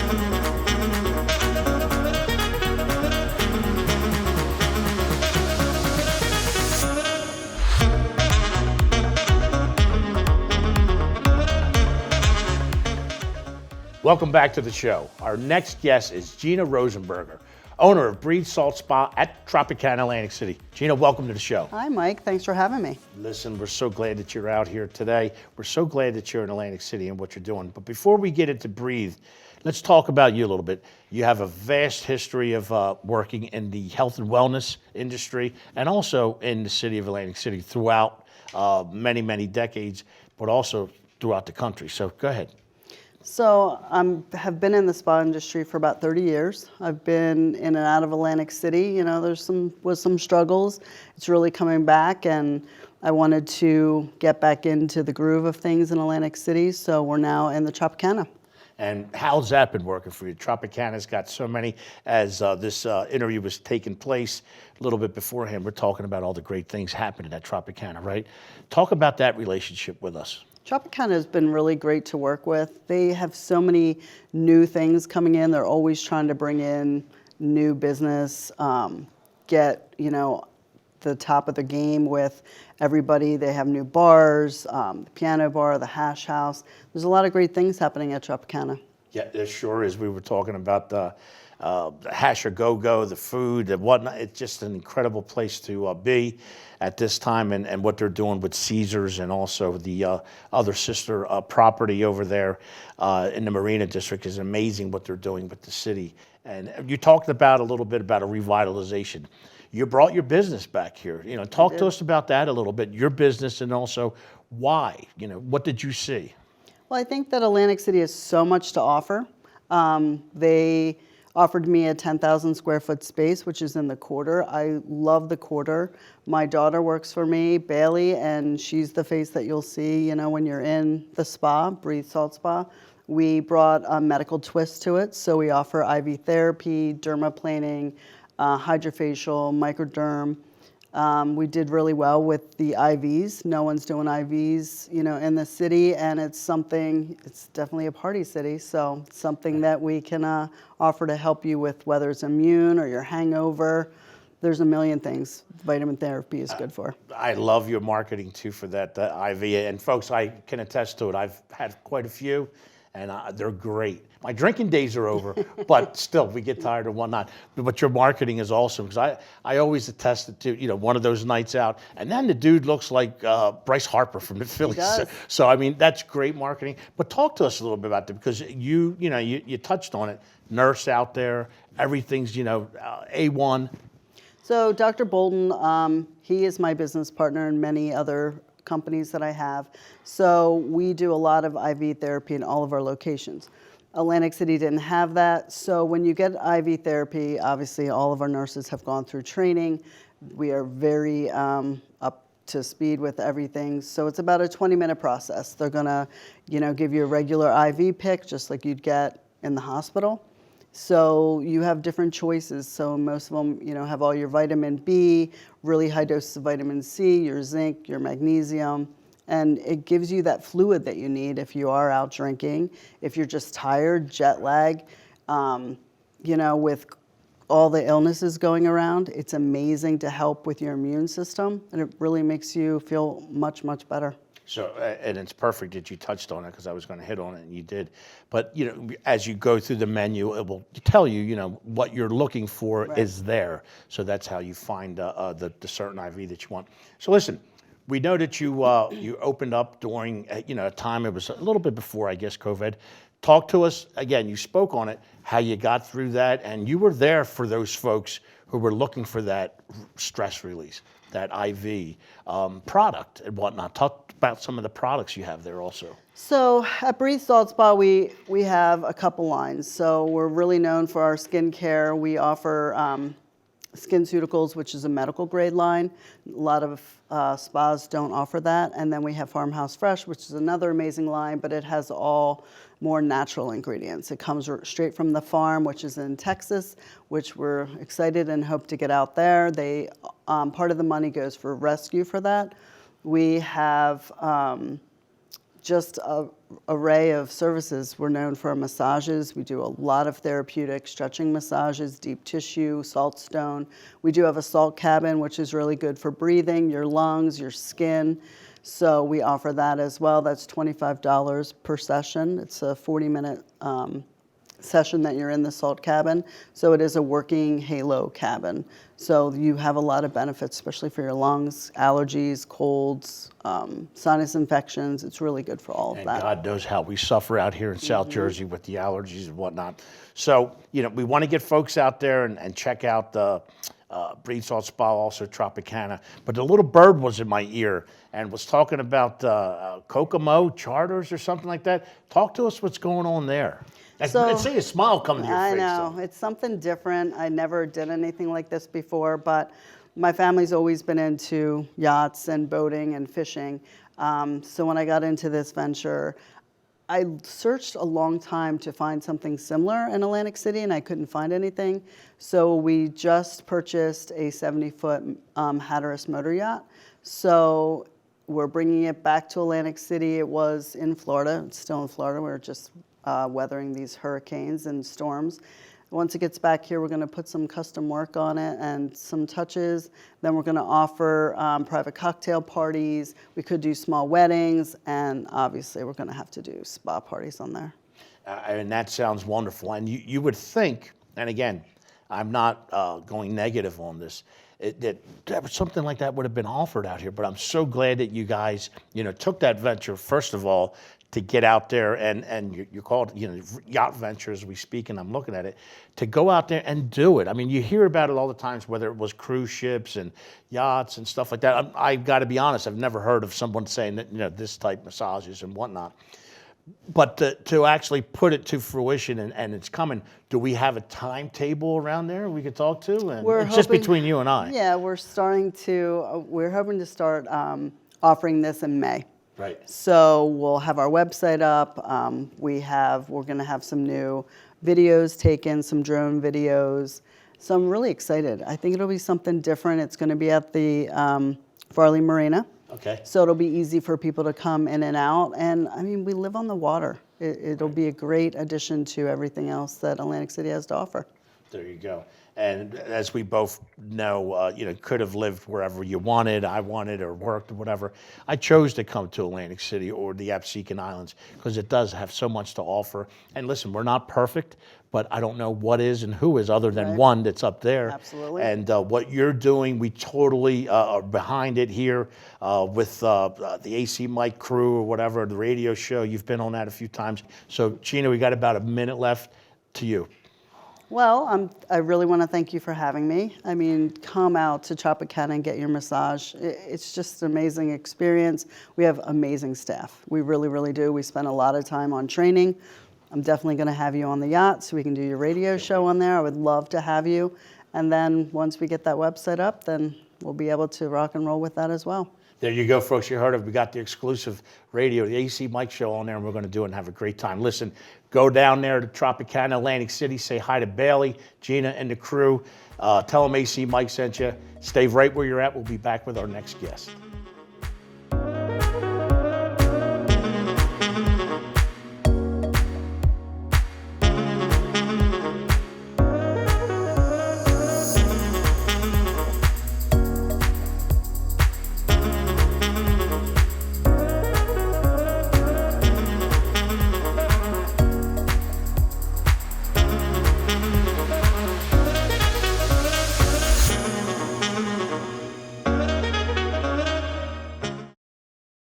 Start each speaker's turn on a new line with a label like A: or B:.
A: Welcome back to the show. Our next guest is Gina Rosenberger, owner of Breathe Salt Spa at Tropicana, Atlantic City. Gina, welcome to the show.
B: Hi, Mike. Thanks for having me.
A: Listen, we're so glad that you're out here today. We're so glad that you're in Atlantic City and what you're doing. But before we get into Breathe, let's talk about you a little bit. You have a vast history of working in the health and wellness industry and also in the city of Atlantic City throughout many, many decades, but also throughout the country. So go ahead.
B: So I have been in the spa industry for about 30 years. I've been in and out of Atlantic City. You know, was some struggles. It's really coming back, and I wanted to get back into the groove of things in Atlantic City. So we're now in the Tropicana.
A: And how's that been working for you? Tropicana's got so many. As this interview was taking place a little bit beforehand, we're talking about all the great things happening at Tropicana, right? Talk about that relationship with us.
B: Tropicana has been really great to work with. They have so many new things coming in. They're always trying to bring in new business, get, you know, the top of the game with everybody. They have new bars, the piano bar, the hash house. There's a lot of great things happening at Tropicana.
A: Yeah, there sure is. We were talking about the hash or go-go, the food and whatnot. It's just an incredible place to be at this time, and what they're doing with Caesars and also the other sister property over there in the Marina District is amazing what they're doing with the city. And you talked about a little bit about a revitalization. You brought your business back here. You know, talk to us about that a little bit, your business, and also why. You know, what did you see?
B: Well, I think that Atlantic City has so much to offer. They offered me a 10,000 square foot space, which is in the Quarter. I love the Quarter. My daughter works for me, Bailey, and she's the face that you'll see, you know, when you're in the spa, Breathe Salt Spa. We brought a medical twist to it, so we offer IV therapy, dermaplaning, hydrofacial, microderm. We did really well with the IVs. No one's doing IVs, you know, in the city, and it's definitely a party city, so it's something that we can offer to help you with, whether it's immune or your hangover. There's a million things vitamin therapy is good for.
A: I love your marketing too for that IV, and folks, I can attest to it. I've had quite a few, and they're great. My drinking days are over, but still, we get tired and whatnot. But your marketing is awesome, because I always attested to, you know, one of those nights out, and then the dude looks like Bryce Harper from the Phillies.
B: He does.
A: So I mean, that's great marketing. But talk to us a little bit about that, because you touched on it. Nurse out there, everything's, you know, A1.
B: So Dr. Bolden, he is my business partner in many other companies that I have. So we do a lot of IV therapy in all of our locations. Atlantic City didn't have that. So when you get IV therapy, obviously all of our nurses have gone through training. We are very up to speed with everything. So it's about a 20-minute process. They're gonna, you know, give you a regular IV pick, just like you'd get in the hospital. So you have different choices. So most of them, you know, have all your vitamin B, really high doses of vitamin C, your zinc, your magnesium, and it gives you that fluid that you need if you are out drinking, if you're just tired, jet lag, you know, with all the illnesses going around. It's amazing to help with your immune system, and it really makes you feel much, much better.
A: So, and it's perfect that you touched on it, because I was going to hit on it, and you did. But, you know, as you go through the menu, it will tell you, you know, what you're looking for is there. So that's how you find the certain IV that you want. So listen, we know that you opened up during, you know, a time, it was a little bit before, I guess, COVID. Talk to us, again, you spoke on it, how you got through that, and you were there for those folks who were looking for that stress release, that IV product and whatnot. Talk about some of the products you have there also.
B: So at Breathe Salt Spa, we have a couple lines. So we're really known for our skincare. We offer SkinCeuticals, which is a medical grade line. A lot of spas don't offer that. And then we have Farmhouse Fresh, which is another amazing line, but it has all more natural ingredients. It comes straight from the farm, which is in Texas, which we're excited and hope to get out there. They part of the money goes for rescue for that. We have just a array of services. We're known for our massages. We do a lot of therapeutic stretching massages, deep tissue, salt stone. We do have a salt cabin, which is really good for breathing, your lungs, your skin. So we offer that as well. That's $25 per session. It's a 40-minute session that you're in the salt cabin. So it is a working halo cabin. So you have a lot of benefits, especially for your lungs, allergies, colds, sinus infections. It's really good for all of that.
A: And God knows how we suffer out here in South Jersey with the allergies and whatnot. So, we want to get folks out there and check out the Breathe Salt Spa, also Tropicana. But the little bird was in my ear and was talking about Kokomo charters or something like that. Talk to us what's going on there. I see a smile coming to your face.
B: I know. It's something different. I never did anything like this before, but my family's always been into yachts and boating and fishing. So when I got into this venture, I searched a long time to find something similar in Atlantic City, and I couldn't find anything. So we just purchased a 70-foot Hatteras motor yacht. So we're bringing it back to Atlantic City. It was in Florida. It's still in Florida. We're just weathering these hurricanes and storms. Once it gets back here, we're going to put some custom work on it and some touches. Then we're going to offer private cocktail parties. We could do small weddings, and obviously we're going to have to do spa parties on there.
A: And that sounds wonderful. And you would think, and again, I'm not going negative on this, that something like that would have been offered out here. But I'm so glad that you guys, took that venture, first of all, to get out there and you call it, yacht venture as we speak, and I'm looking at it, to go out there and do it. I mean, you hear about it all the times, whether it was cruise ships and yachts and stuff like that. I've got to be honest, I've never heard of someone saying that, this type massages and whatnot. But to actually put it to fruition and it's coming, do we have a timetable around there we could talk to? And it's just between you and I.
B: Yeah, we're hoping to start offering this in May.
A: Right.
B: So we'll have our website up. We're going to have some new videos taken, some drone videos. So I'm really excited. I think it'll be something different. It's going to be at the Farley Marina.
A: Okay.
B: So it'll be easy for people to come in and out. And I mean, we live on the water. It'll be a great addition to everything else that Atlantic City has to offer.
A: There you go. And as we both know, could have lived wherever you wanted, I wanted, or worked, or whatever. I chose to come to Atlantic City or the Absecon Islands because it does have so much to offer. And listen, we're not perfect, but I don't know what is and who is other than one that's up there.
B: Absolutely.
A: And what you're doing, we totally are behind it here with the ACMike crew or whatever, the radio show. You've been on that a few times. So, Gina, we got about a minute left to you.
B: Well, I really want to thank you for having me. I mean, come out to Tropicana and get your massage. It's just an amazing experience. We have amazing staff. We really, really do. We spend a lot of time on training. I'm definitely going to have you on the yacht so we can do your radio show on there. I would love to have you. And then once we get that website up, then we'll be able to rock and roll with that as well.
A: There you go, folks. You heard of it. We got the exclusive radio, the ACMike show on there, and we're going to do it and have a great time. Listen, go down there to Tropicana, Atlantic City. Say hi to Bailey, Gina, and the crew. Tell them ACMike sent you. Stay right where you're at. We'll be back with our next guest.